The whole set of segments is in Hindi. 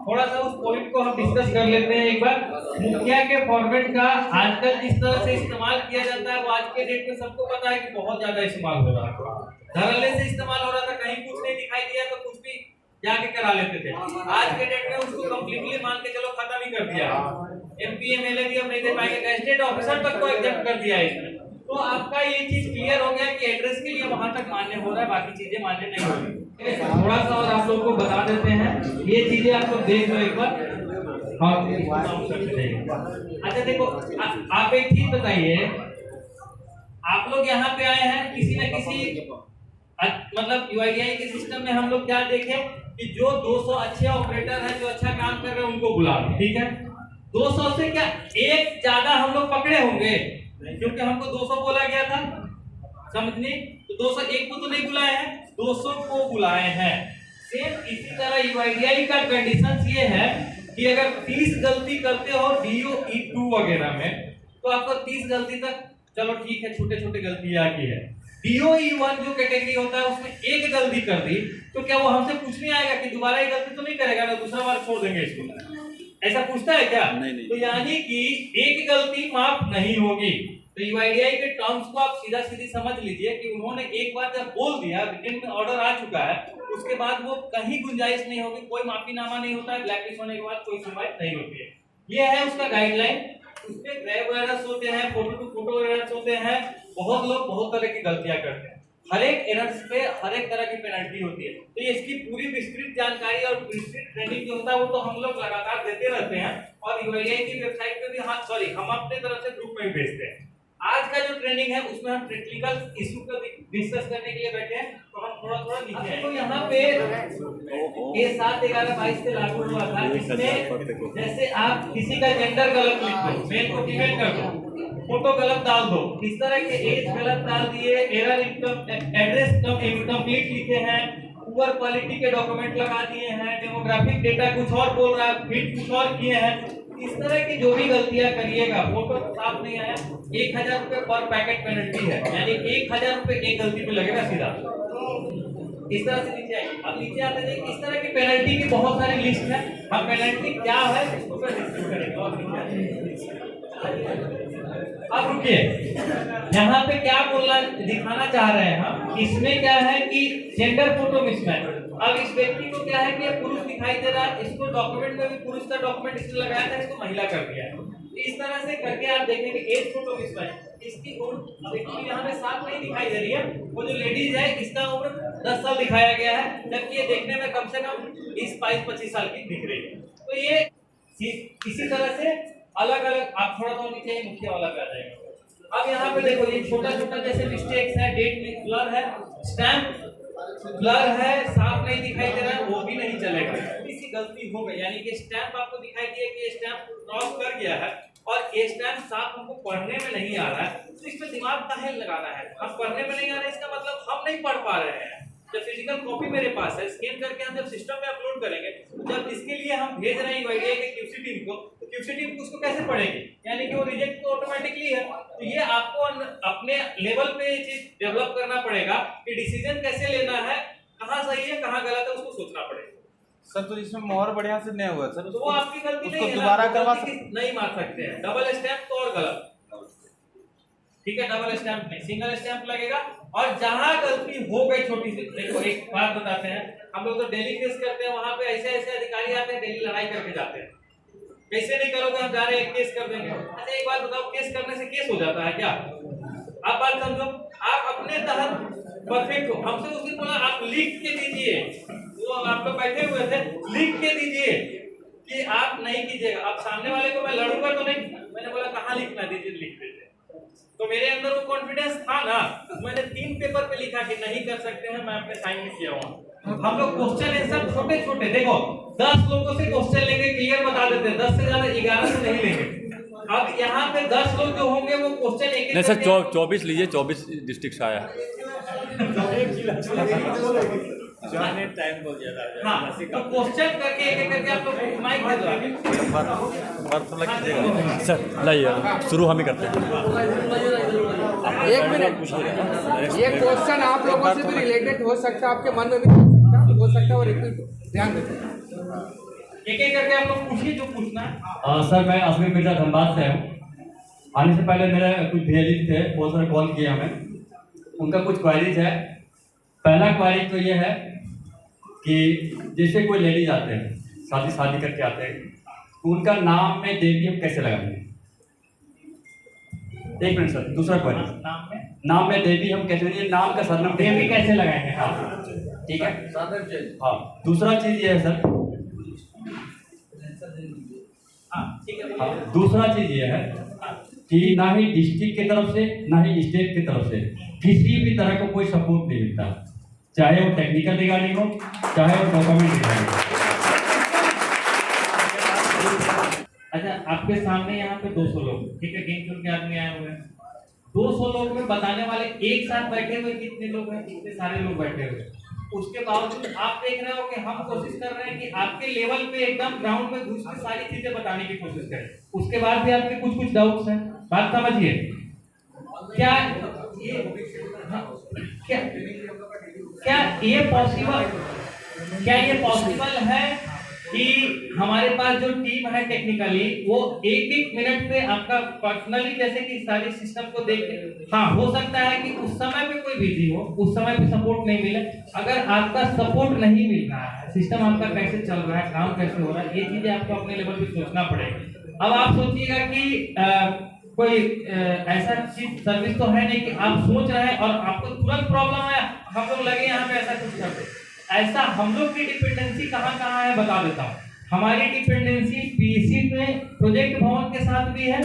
थोड़ा सा उस पॉइंट को हम डिस्कस कर लेते हैं एक बार। मुखिया के फॉर्मेट का आजकल जिस तरह से इस्तेमाल किया जाता है वो आज के डेट में सबको पता है कि बहुत ज्यादा इस्तेमाल हो रहा है। धड़ल्ले से इस्तेमाल हो रहा था, कहीं कुछ नहीं दिखाई दिया तो कुछ भी जाके करा लेते थे। आज के डेट में उसको कंप्लीटली मान के चलो खत्म ही कर दिया। एमपी एमएलए भी अब नहीं दे पाएंगे, स्टेट ऑफिसर तक को एग्जेप्ट कर दिया है इसमें। तो आपका ये चीज क्लियर हो गया कि एड्रेस के लिए वहां तक मान्य हो रहा है, बाकी चीजें मान्य नहीं हो रही। थोड़ा सा और आप लोग को बता देते हैं, ये चीजें आप लोग देख लो एक बार। अच्छा देखो, आप एक चीज बताइए, आप लोग यहाँ पे आए हैं किसी न किसी मतलब यूआईडीआई के सिस्टम में हम लोग क्या देखें कि जो 200 अच्छे ऑपरेटर हैं जो अच्छा काम कर रहे हैं उनको बुला लो, ठीक है। 200 से क्या एक ज्यादा हम लोग पकड़े होंगे, क्योंकि हमको 200 बोला गया था, समझनी। तो 201 को तो नहीं बुलाए हैं, 200 को बुलाए हैं। सेम इसी तरह यूआईडीआई का कंडीशन ये है कि अगर 30 गलती करते हो DOE2 वगैरह में तो आपको 30 गलती तक चलो ठीक है, छोटे छोटे गलती आती है। DOE1 जो कैटेगरी होता है उसमें एक गलती कर दी तो क्या वो हमसे पूछ नहीं आएगा कि दोबारा ये गलती तो नहीं करेगा ना, दूसरा बार छोड़ देंगे इसको, ऐसा पूछता है क्या? नहीं। तो यानी कि एक गलती माफ नहीं होगी। तो यूआईडीआई के टर्म्स को आप सीधा सीधी समझ लीजिए कि उन्होंने एक बार जब बोल दिया, रिटन में ऑर्डर आ चुका है, उसके बाद वो कहीं गुंजाइश नहीं होगी, कोई माफीनामा नहीं होता है, ब्लैकलिस्ट होने के बाद कोई सुनवाई नहीं होती है। ये है उसका गाइडलाइन। उसमें ग्रैब एरर्स होते हैं, फोटो टू फोटो एरर्स होते हैं, बहुत लोग बहुत तरह की गलतियां करते हैं, हर एक एरर्स पे हर एक तरह की पेनल्टी होती है। तो ये इसकी पूरी विस्तृत जानकारी और विस्तृत ट्रेनिंग जो होता है वो तो हम लोग लगातार देते रहते हैं और यूआईडीआई की वेबसाइट पे भी हम अपने तरफ से ग्रुप में भी भेजते हैं। आज का जो ट्रेनिंग है उसमें हम टेक्निकल इशू को डिस्कस करने के लिए बैठे हैं, तो हम थोड़ा नीचे हैं। तो यहाँ पे ये 7/11/22 से लागू हुआ था। इसमें जैसे आप किसी का जेंडर गलत लिख दो, मेल को फीमेल कर दो, फोटो गलत डाल दो, इस तरह के एज गलत डाल दिए, एरर एड्रेस इनकम्प्लीट लिखे हैं, पुअर क्वालिटी के डॉक्यूमेंट लगा दिए हैं, डेमोग्राफिक डेटा कुछ और बोल रहा है, फिट कुछ और किए हैं, इस तरह की जो भी गलतियां करिएगा, फोटो साफ नहीं आया, 1000 रुपए पर पैकेट पेनल्टी है, यानी 1000 रुपए एक गलती पे लगेगा सीधा। इस तरह से नीचे आएगी। अब नीचे आते हैं, इस तरह की पेनल्टी की बहुत सारी लिस्ट है, हम पेनल्टी क्या है इसको डिस्कस करेंगे। और अब रुकिए, यहाँ पे क्या बोलना दिखाना चाह रहे हैं हम, इसमें क्या है कि जेंडर फोटो मिसमैच। अब इस व्यक्ति को क्या है कि ये पुरुष दिखाई दे रहा है, इसको डॉक्यूमेंट में भी पुरुष का डॉक्यूमेंट इसने लगाया था, इसको महिला कर दिया है। इस तरह से करके आप देखेंगे एज फोटो मिसमैच, इसकी उम्र यहाँ पे साफ नहीं दिखाई दे रही है, वो जो लेडीज है इसका उम्र 10 साल दिखाया गया है, जबकि ये देखने में कम से कम 20-22-25 साल की दिख रही है। तो ये इसी तरह से अलग अलग, आप थोड़ा सा नीचे मुख्य वाला पे आ जाएगा। अब यहाँ पे देखो ये छोटा छोटा जैसे मिस्टेक्स है, डेट में ब्लर है, स्टैम्प ब्लर है, साफ नहीं दिखाई दे रहा है, वो भी नहीं चलेगा। किसी गलती हो गई, यानी कि स्टैम्प आपको दिखाई दिया कि ये स्टैम्प क्रॉस कर गया है और ये स्टैम्प साफ हमको पढ़ने में नहीं आ रहा है, तो इस पे दिमाग काहे लगाना है? हम पढ़ने में नहीं आ रहा है इसका मतलब हम नहीं पढ़ पा रहे हैं। जब फिजिकल कॉपी मेरे पास है, स्कैन करके हम जब सिस्टम में अपलोड करेंगे, जब इसके लिए हम भेज रहे हैं यूआईडीआई के क्यूसी टीम को, तो क्यूसी टीम उसको कैसे पढ़ेगी? यानी कि वो रिजेक्ट तो ऑटोमेटिकली है। तो ये आपको अपने लेवल पे ये चीज डेवलप करना पड़ेगा कि डिसीजन कैसे लेना है, कहाँ सही है कहाँ गलत है, उसको सोचना पड़ेगा। सर तो इसमें मोहर बढ़िया से नहीं हुआ सर, तो वो आपकी गलती नहीं है, दोबारा करवा नहीं मार सकते हैं। डबल स्टैम्प तो और गलत, ठीक है, डबल स्टैम्प नहीं, सिंगल स्टैम्प लगेगा। और जहां गलती हो गई छोटी सी, देखो एक बात बताते हैं, हम लोग तो डेली केस करते हैं, वहां पे ऐसे ऐसे अधिकारी आते हैं, डेली लड़ाई करके जाते हैं। कैसे नहीं करोगे, हम जा रहे हैं केस कर देंगे। अच्छा एक बात बताओ, केस करने से केस हो जाता है क्या? आप बात समझो, आप अपने तहत परफेक्ट हो। हमसे उस दिन बोला आप लिख के दीजिए, वो आप लोग बैठे हुए थे, लिख के दीजिए कि आप नहीं कीजिएगा। अब सामने वाले को मैं लड़ूंगा तो नहीं, मैंने बोला कहाँ लिखना, दीजिए लिख देते। तो मेरे अंदर वो कॉन्फिडेंस था ना, मैंने 3 पेपर पे लिखा कि नहीं कर सकते हैं, मैं अपने साइन किया हुआ। हम लोग क्वेश्चन आंसर छोटे छोटे, देखो 10 लोगों से क्वेश्चन लेंगे, क्लियर बता देते हैं, 10 से ज्यादा 11 से नहीं लेंगे। अब यहाँ पे 10 लोग जो होंगे वो क्वेश्चन एक नहीं सर 24 लीजिए, 24 डिस्ट्रिक्ट से आया। टाइम बहुत ज्यादा है। हाँ, तो क्वेश्चन करके एक करके आप लोग माइक दे दो सर, लाइए शुरू हम ही करते हैं। एक मिनट, ये क्वेश्चन आप लोगों से भी रिलेटेड हो सकता है, आपके मन में भी हो सकता है और एक ध्यान देते हैं। एक एक करके आप लोग पूछिए जो पूछना है। सर मैं असगर मिर्जा धनबाद से हूँ। आने से पहले मेरे कुछ भेजित थे, बहुत सारे कॉल किया हमें, उनका कुछ क्वारीज है। पहला क्वारी तो ये है कि जैसे कोई लेडीज आते हैं शादी करके आते हैं, तो उनका नाम में देवी हम कैसे लगाएंगे? एक मिनट सर, दूसरा क्वारी, नाम में देवी हम कैसे, ये नाम का सरनाम देवी कैसे लगाएंगे? हाँ ठीक है। हाँ दूसरा चीज ये है सर, दूसरा चीज ये है कि ना ही डिस्ट्रिक्ट की तरफ से ना ही स्टेट की तरफ से किसी भी तरह का कोई सपोर्ट नहीं मिलता, चाहे वो टेक्निकल रिगार्डिंग हो चाहे वो डॉक्यूमेंट रिगार्डिंग हो। अच्छा, आपके सामने यहाँ पे 200 लोग, ठीक है, गिन चुन के आदमी आए हुए हैं। 200 लोग में बताने वाले एक साथ बैठे हुए कितने लोग हैं? इतने सारे लोग बैठे हुए। उसके बावजूद आप देख रहे हो कि हम कोशिश कर रहे हैं कि आपके लेवल पे एकदम ग्राउंड में घुस के सारी चीजें बताने की कोशिश करें। उसके बाद भी आपके कुछ कुछ डाउट्स हैं, बात समझिए। क्या ये पॉसिबल है कि हमारे पास जो टीम है टेक्निकली वो एक एक मिनट पे आपका पर्सनली जैसे कि सारी सिस्टम को देख के, हाँ हो सकता है कि उस समय पे कोई बिजी हो, उस समय पे सपोर्ट नहीं मिले। अगर आपका सपोर्ट नहीं मिल रहा है, सिस्टम आपका कैसे चल रहा है, काम कैसे हो रहा है, ये चीजें आपको अपने लेवल पे सोचना पड़ेगा। अब आप सोचिएगा कि कोई ऐसा चीज सर्विस तो है नहीं कि आप सोच रहे हैं और आपको तुरंत प्रॉब्लम है, हम लोग लगे यहाँ पे ऐसा कुछ करते। ऐसा हम लोग की डिपेंडेंसी कहाँ है बता देता हूँ। हमारी डिपेंडेंसी पीसी में प्रोजेक्ट भवन के साथ भी है।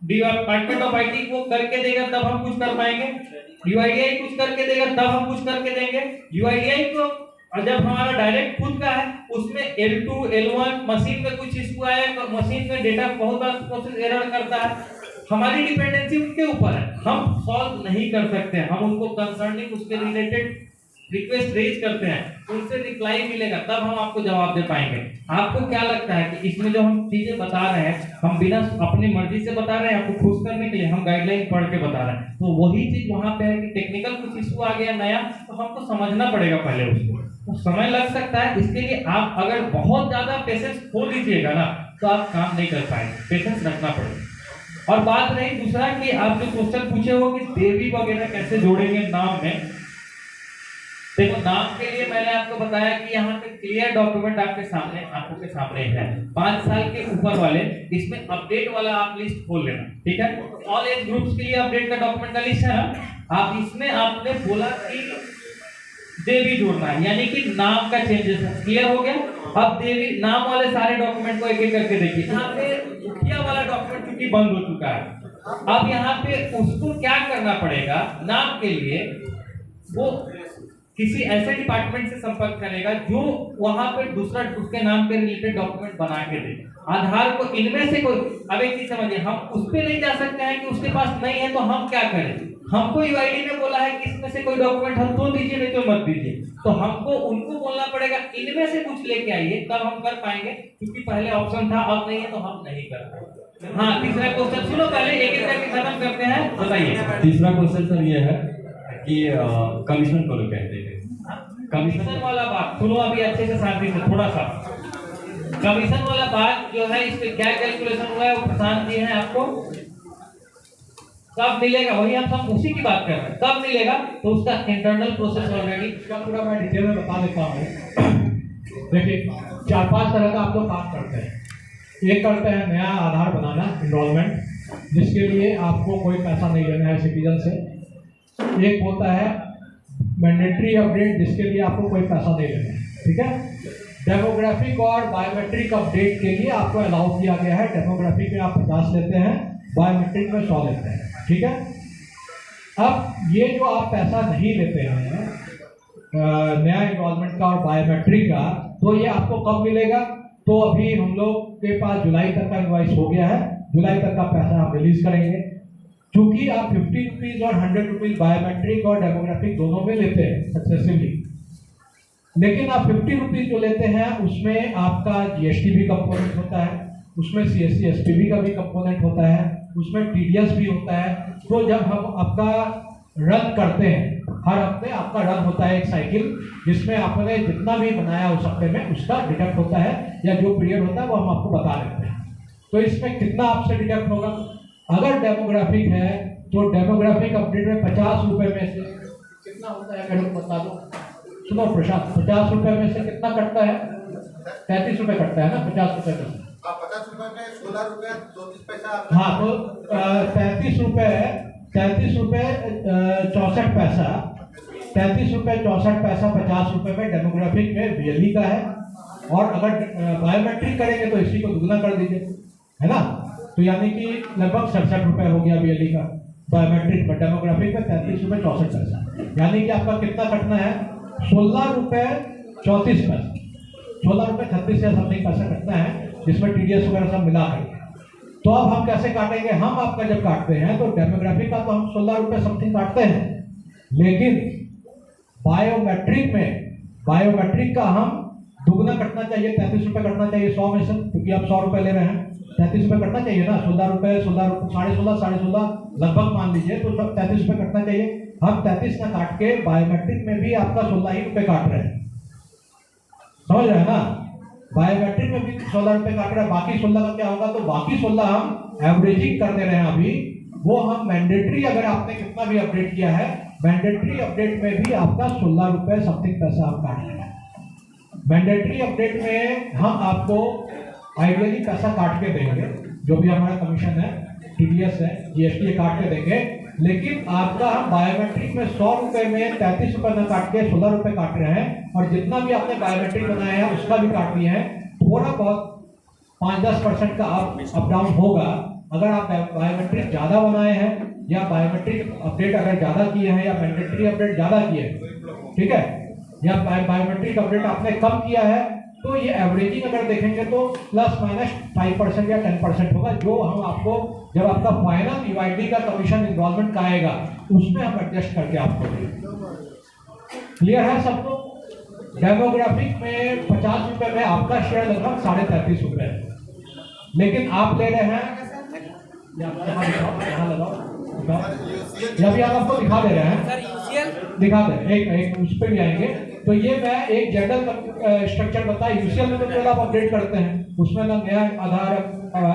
डिपार्टमेंट ऑफ आईटी को करके देगा तब हम कुछ कर पाएंगे, यूआईडीआई कुछ करके देगा तब हम कुछ करके देंगे। यूआईडीआई को जब हमारा डायरेक्ट खुद का है उसमें L2 L1 मशीन में कुछ इशू आया तो मशीन में डेटा बहुत बार प्रोसेस एरर करता है। हमारी डिपेंडेंसी उनके ऊपर है, हम सॉल्व नहीं कर सकते। हम उनको कंसर्निंग उसके रिलेटेड रिक्वेस्ट रेज करते हैं, उनसे रिप्लाई मिलेगा तब हम आपको जवाब दे पाएंगे। आपको क्या लगता है कि इसमें जो हम चीजें बता रहे हैं हम बिना अपनी मर्जी से बता रहे हैं, आपको खुश करने के लिए हम गाइडलाइन पढ़ के बता रहे हैं? तो वही चीज वहां पे है कि टेक्निकल कुछ इशू आ गया नया तो हमको समझना पड़ेगा पहले उसको, तो समय लग सकता है। इसके लिए आप अगर बहुत ज्यादा पेशेंस खो दीजिएगा ना तो आप काम नहीं कर पाएंगे, पेशेंस रखना पड़ेगा। और बात रही दूसरा कि आप जो क्वेश्चन पूछे हो कि देवी वगैरह कैसे जोड़ेंगे नाम में, देखो नाम के लिए मैंने आपको बताया कि यहाँ पे क्लियर डॉक्यूमेंट आंखों के सामने है। 5 साल के ऊपर वाले इसमें अपडेट वाला आप लिस्ट खोल लेना, ठीक है। ऑल एज ग्रुप्स के लिए अपडेट का डॉक्यूमेंट का लिस्ट है ना, आप इसमें आपने बोला कि देवी जोड़ना है, यानी कि नाम का चेंजेस है, क्लियर हो गया। अब देवी नाम वाले सारे डॉक्यूमेंट को एक एक करके देखिए। यहाँ पे मुखिया वाला डॉक्यूमेंट क्योंकि बंद हो चुका है, अब यहाँ पे उसको क्या करना पड़ेगा, नाम के लिए वो किसी ऐसे डिपार्टमेंट से संपर्क करेगा जो वहां पे दूसरा उसके नाम के रिलेटेड डॉक्यूमेंट बना के दे। आधार को इनमें से कोई, अब एक चीज समझिए, हम उस पे नहीं जा सकते हैं कि उसके पास नहीं है तो हम क्या करें। हमको यूआईडी ने बोला है कि इसमें से कोई डॉक्यूमेंट हम तो दीजिए नहीं तो मत दीजिए, तो हमको उनको बोलना पड़ेगा इनमें से कुछ लेके आइए तब हम कर पाएंगे, क्योंकि पहले ऑप्शन था अब नहीं है तो हम नहीं कर पाएंगे। हाँ तीसरा क्वेश्चन सुनो, पहले एक एक करके खत्म करते हैं, बताइए। तीसरा क्वेश्चन सर ये है कि कमीशन को लोग कहते हैं, कमीशन वाला बात सुनो अभी अच्छे से शांति से, थोड़ा सा कमीशन वाला बात जो है इस पे क्या कैलकुलेशन हुआ है वो प्रशांत जी हैं, आपको कब मिलेगा वही हम सब उसी की बात कर रहे हैं, कब मिलेगा तो उसका इंटरनल प्रोसेस ऑलरेडी इसका पूरा मैं डिटेल में बता देता हूँ। देखिए 4-5 तरह का आप लोग काम करते हैं। एक करते हैं नया आधार बनाना, इनरोलमेंट, जिसके लिए आपको कोई पैसा नहीं लेना है सिटीजन से। एक होता है मैंडेटरी अपडेट, जिसके लिए आपको कोई पैसा नहीं लेना है, ठीक है। डेमोग्राफिक और बायोमेट्रिक अपडेट के लिए आपको अलाउ किया गया है। डेमोग्राफिक में आप 50 लेते हैं, बायोमेट्रिक में 100 लेते हैं, ठीक है। अब ये जो आप पैसा नहीं लेते हैं नया इनरोलमेंट का और बायोमेट्रिक का, तो ये आपको कब मिलेगा? तो अभी हम लोग के पास जुलाई तक का इनवॉइस हो गया है, जुलाई तक का पैसा आप रिलीज करेंगे। क्योंकि आप 50 रुपीज और 100 रुपीज बायोमेट्रिक और डेमोग्राफिक दोनों में लेते हैं सक्सेसिवली, लेकिन आप 50 रुपीज जो लेते हैं उसमें आपका जीएसटी भी कंपोनेंट होता है, उसमें सीएससी एसपीबी का भी कंपोनेंट होता है, उसमें टीडीएस भी होता है। तो जब हम आपका रन करते हैं हर हफ्ते आपका रन होता है एक साइकिल, जिसमें आपने जितना भी बनाया उस हफ्ते में उसका डिडक्ट होता है, या जो पीरियड होता है वो हम आपको बता देते हैं। तो इसमें कितना आपसे डिडक्ट होगा? अगर डेमोग्राफिक है तो डेमोग्राफिक अपडेट में 50 रुपए में से कितना होता है मैडम बता दो। सुनो प्रशांत, 50 रुपए में से कितना कटता है? 33 रुपए कटता है ना 50 रुपए में। 50 रुपए में 16 रुपए 34 पैसा। हाँ, तो 33 रुपए 64 पैसा 33 रुपए 64 पैसा 50 रुपए में डेमोग्राफिक में बीएलई का है। और अगर बायोमेट्रिक करेंगे तो इसी को दुगना कर दीजिए, है ना। तो यानी कि लगभग 67 रुपए हो गया बीएलई का बायोमेट्रिक में। डेमोग्राफिक में 33 रुपए 64 पैसा, यानी कि आपका कितना कटना है? 16 रुपए 34 पैसा, 16 रुपए 36 या समथिंग पैसा कटना है, जिसमें टीडीएस वगैरह सब मिला कर। तो अब हम कैसे काटेंगे? हम आपका जब काटते हैं तो डेमोग्राफिक का तो हम 16 रुपए समथिंग काटते हैं, लेकिन बायोमेट्रिक का हम दुगना कटना चाहिए, 33 रुपए कटना चाहिए 100 में से, क्योंकि आप 100 रुपए ले रहे हैं, 33 रुपए कटना चाहिए ना। 16 रुपए 16.5 लगभग मान लीजिए, तो 33 रुपए कटना चाहिए। हम 33 ना काट के बायोमेट्रिक में भी आपका 16 ही रुपए काट रहे हैं, समझ रहे हैं ना। बायोमेट्रिक में भी 16 रुपए काट रहे हैं, बाकी 16 का क्या होगा? तो बाकी 16 हम एवरेजिंग कर दे रहे हैं अभी, वो हम मैंडेटरी, अगर आपने कितना भी अपडेट किया है, मैंडेटरी अपडेट में भी आपका 16 रुपए समथिंग पैसा हम काट रहे हैं। मैंडेटरी अपडेट में हम आपको आइडियली पैसा काट के देंगे, जो भी हमारा कमीशन है, टीडीएस है, जीएसटी काट के देंगे, लेकिन आपका हम बायोमेट्रिक में 100 रुपए में 33 रुपए न काट के 16 रुपए काट रहे हैं, और जितना भी आपने बायोमेट्रिक बनाया है उसका भी काट दिए हैं। थोड़ा बहुत 5-10% का अप डाउन होगा अगर आप बायोमेट्रिक ज़्यादा बनाए हैं, या बायोमेट्रिक अपडेट अगर ज़्यादा किए हैं, या मैंडेटरी अपडेट ज़्यादा किए हैं, ठीक है, या बायोमेट्रिक अपडेट आपने कम किया है, तो ये एवरेजिंग अगर देखेंगे तो ±5% या 10% होगा, जो हम आपको जब आपका फाइनल यूआईडी का कमीशन इन्वॉल्वमेंट का आएगा उसमें हम एडजस्ट करके आपको देंगे। क्लियर है सबको? डेमोग्राफिक में 50 रुपए में आपका शेयर लगभग 33.5 रुपए है, लेकिन आप ले रहे हैं, यहाँ लगाओ, जब आप आपको दिखा दे रहे हैं, दिखा दे एक उस पर भी आएंगे। तो ये मैं एक जनरल स्ट्रक्चर बताया, यूसीएल में तो केवल आप अपडेट करते हैं, उसमें ना नया आधार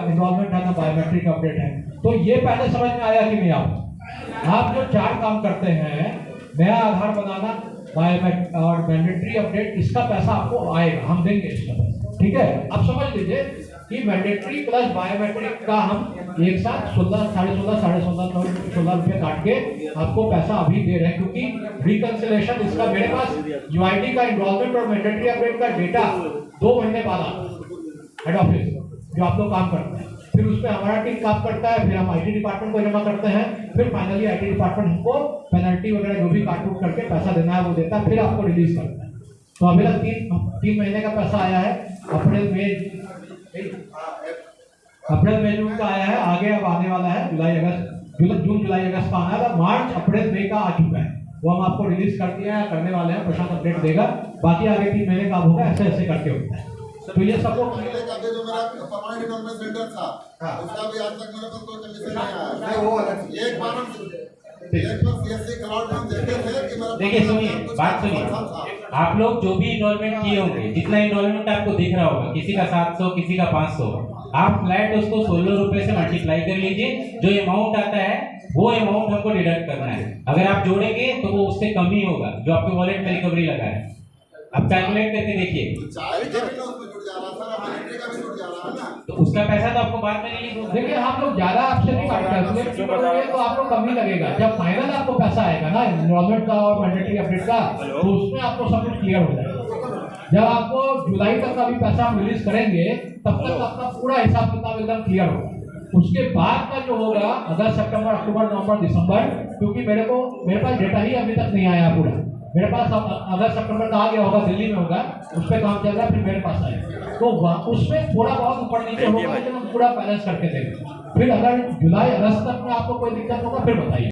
इन्वॉल्वमेंट है ना बायोमेट्रिक अपडेट है। तो ये पहले समझ में आया कि नहीं? आप जो 4 काम करते हैं, नया आधार बनाना, बायोमेट्रिक और मैंडेटरी अपडेट, इसका पैसा आपको आएगा, हम देंगे इसका पैसा, ठीक है। अब समझ लीजिए कि मैंडेटरी प्लस बायोमेट्रिक का हम एक साथ 16 रुपए काट के आपको पैसा अभी दे रहे हैं, क्योंकि रिकंसिलेशन इसका मेरे पास यूआईडी का इन्वॉल्वमेंट और मैंडेटरी अपडेट का डेटा 2 महीने बाद हेड ऑफिस जो आप लोग काम करते हैं, फिर उस पर हमारा टीम काम करता है, फिर हम आईटी डिपार्टमेंट को जमा करते हैं, फिर फाइनली आईटी डिपार्टमेंट हमको पेनल्टी वगैरह जो भी काट कूट करके पैसा देना है वो देता है, फिर आपको रिलीज करता है। तो अभी तक 3 महीने का पैसा आया है, अप्रैल मई जून का आया है, आगे अब आने वाला है जून जुलाई अगस्त का आना है, मार्च अप्रैल मई का आ चुका है, वो हम आपको रिलीज कर दिया है, करने वाले हैं, प्रशांत अपडेट देगा, बाकी आगे 3 महीने का होगा, ऐसे ऐसे करके होता है। तो ये सब लोग जो मेरा परमानेंट इन्वॉल्वमेंट सेंटर था, उसका भी आज तक मेरे पास कोई कंडीशन नहीं आया। वो अलग एक बार सीएससी क्लाउड में हम देखे थे कि मेरा, देखिए सुनिए, बात सुनिए, आप लोग जो भी इन्वॉल्वमेंट किए होंगे, जितना इन्वॉल्वमेंट आपको दिख रहा होगा, किसी का 700 किसी का 500, आप फ्लैट उसको 16 रुपए से मल्टीप्लाई कर लीजिए, जो अमाउंट आता है वो अमाउंट हमको डिडक्ट करना है। अगर आप जोड़ेंगे तो वो उससे कम ही होगा जो आपके वॉलेट में रिकवरी लगा है। अब कैलकुलेट करके देखिए, तो उसका पैसा तो आपको बाद में रिलीज होगा। देखिए हम लोग ज्यादा आपसे नहीं काट रहे, तो आपको कम ही लगेगा। जब फाइनल आपको पैसा आएगा ना इन्वॉल्वमेंट का और मैंडेटरी अपडेट का, तो उसमें आपको सब कुछ क्लियर हो जाएगा। जब आपको जुलाई तक का भी पैसा हम रिलीज करेंगे, तब तक आपका पूरा हिसाब किताब एकदम क्लियर होगा। उसके बाद का जो होगा अगस्त सितंबर अक्टूबर नवंबर दिसंबर, क्योंकि मेरे पास डेटा ही अभी तक नहीं आया पूरा, मेरे पास अगस्त सितंबर का आ गया होगा, दिल्ली में होगा, उस पर काम चल रहा है, फिर मेरे पास आएगा, तो उसमें थोड़ा बहुत ऊपर नीचे होगा, लेकिन हम पूरा बैलेंस करके देंगे। फिर अगर जुलाई अगस्त तक में आपको कोई दिक्कत होगा फिर बताइए।